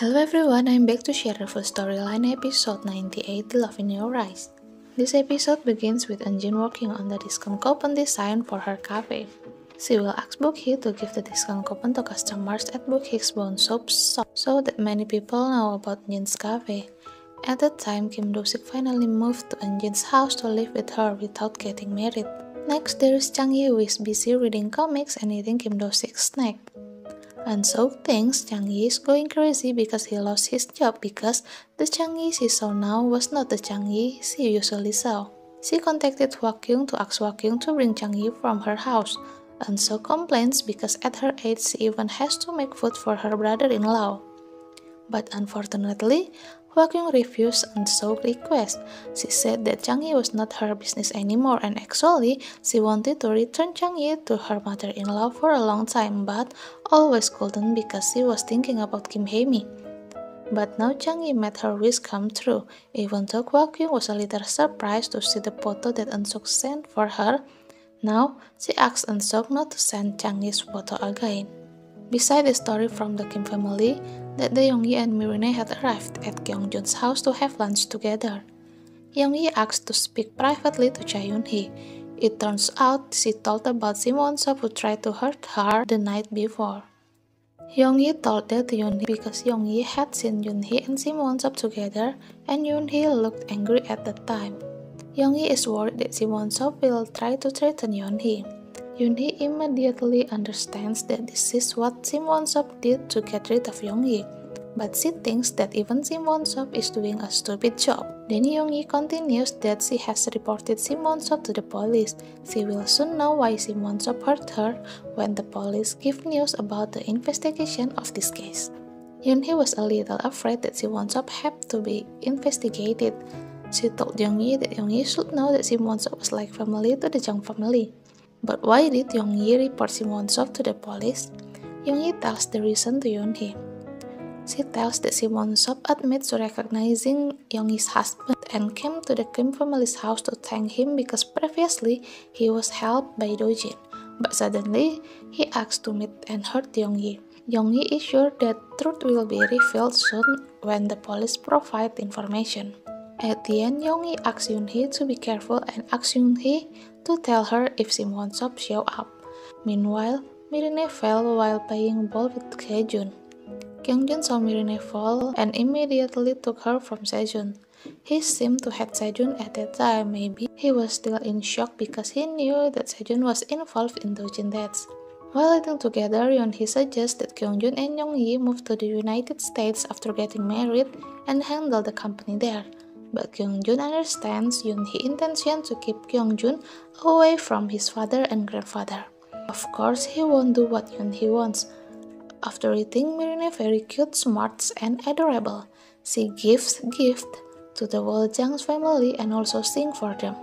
Hello everyone, I'm back to share the full storyline episode 98, The Love in Your Eyes. This episode begins with Eunjin working on the discount coupon design for her cafe. She will ask Bookhee to give the discount coupon to customers at Bookhee's Bone Soap shop so that many people know about Eunjin's cafe. At that time, Kim Do-sik finally moved to Eunjin's house to live with her without getting married. Next, there is Chang-yi who is busy reading comics and eating Kim Do-sik's snack. And so thinks Chang-yi is going crazy because he lost his job because the Chang-yi she saw now was not the Chang-yi she usually saw. She contacted Hwa-kyung to ask Hwa-kyung to bring Chang-yi from her house, and so complains because at her age she even has to make food for her brother-in-law. But unfortunately, Hwa-kyung refused Eun-sook's request. She said that Chang-yi was not her business anymore and actually she wanted to return Chang-yi to her mother-in-law for a long time but always couldn't because she was thinking about Kim Hae-mi. But now Chang-yi made her wish come true, even though Hwa-kyung was a little surprised to see the photo that Eun-sook sent for her. Now, she asked Eun-sook not to send Chang-yi's photo again. Beside the story from the Kim family, that the Young-yi and Mirine had arrived at Kyung-jun's house to have lunch together. Young-yi asked to speak privately to Chae-yoon-hee. It turns out she told about Sim Won-sop who tried to hurt her the night before. Young-yi told that to Yoon-hee because Young-yi had seen Yoon-hee and Sim Won-sop together and Yoon-hee looked angry at the time. Young-hee is worried that Sim Won-sop will try to threaten Yoon-hee. Yoon-hee immediately understands that this is what Sim Won-sop did to get rid of Young-hee, but she thinks that even Sim Won-sop is doing a stupid job. Then Young-hee continues that she has reported Sim Won-sop to the police. She will soon know why Sim Won-sop hurt her when the police give news about the investigation of this case. Yoon-hee was a little afraid that Sim Won-sop had to be investigated. She told Young-hee that Young-hee should know that Sim Won-sop was like family to the Jung family. But why did Young-hee report Sim Won-sop to the police? Young-hee tells the reason to Yoon-hee. She tells that Sim Won-sop admits to recognizing Young-hee's husband and came to the Kim family's house to thank him because previously he was helped by Do-jin. But suddenly, he asked to meet and hurt Young-hee. Young-hee is sure that truth will be revealed soon when the police provide information. At the end, Young-hee asks Yoon-hee to be careful and asks Yoon-hee to tell her if Sim Won-sop show up. Meanwhile, Mirine fell while playing ball with Sejun. Kyung-jun saw Mirine fall and immediately took her from Sejun. He seemed to hate Sejun at that time. Maybe he was still in shock because he knew that Sejun was involved in Do-jin's death. While eating together, Yoon-hee suggests that Kyung-jun and Young-hee move to the United States after getting married and handle the company there. But Kyung-jun understands Yoon-hee's intention to keep Kyung-jun away from his father and grandfather. Of course, he won't do what Yoon-hee wants. After eating, Mirine very cute, smart, and adorable. She gives gifts to the whole Jang's family and also sings for them.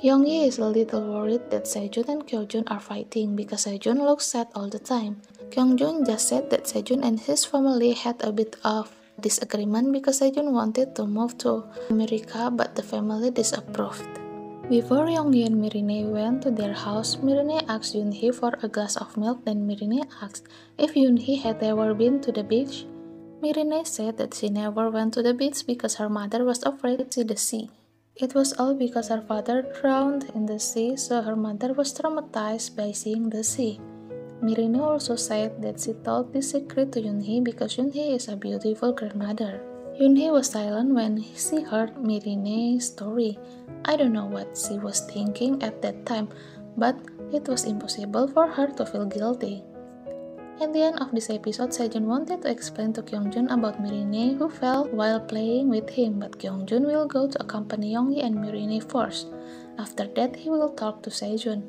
Young-hee is a little worried that Sejun and Kyung-jun are fighting because Sejun looks sad all the time. Kyung-jun just said that Sejun and his family had a bit of disagreement because Sejun wanted to move to America but the family disapproved. Before Young-hee and Mirine went to their house, Mirine asked Yoon-hee for a glass of milk. Then Mirine asked if Yoon-hee had ever been to the beach. Mirine said that she never went to the beach because her mother was afraid to see the sea. It was all because her father drowned in the sea, so her mother was traumatized by seeing the sea. Mirine also said that she told this secret to Yoon-hee because Yoon-hee is a beautiful grandmother. Yoon-hee was silent when she heard Mirine's story. I don't know what she was thinking at that time, but it was impossible for her to feel guilty. At the end of this episode, Sejun wanted to explain to Kyung-jun about Mirine who fell while playing with him, but Kyung-jun will go to accompany Young-hee and Mirine first. After that, he will talk to Sejun.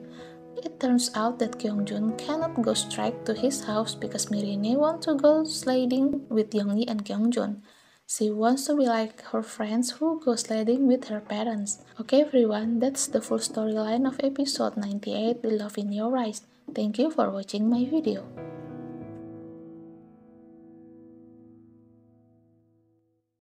It turns out that Kyung-jun cannot go straight to his house because Mirine wants to go sledding with Young-hee and Kyung-jun. She wants to be like her friends who go sledding with her parents. Okay everyone, that's the full storyline of episode 98, The Love in Your Eyes. Thank you for watching my video.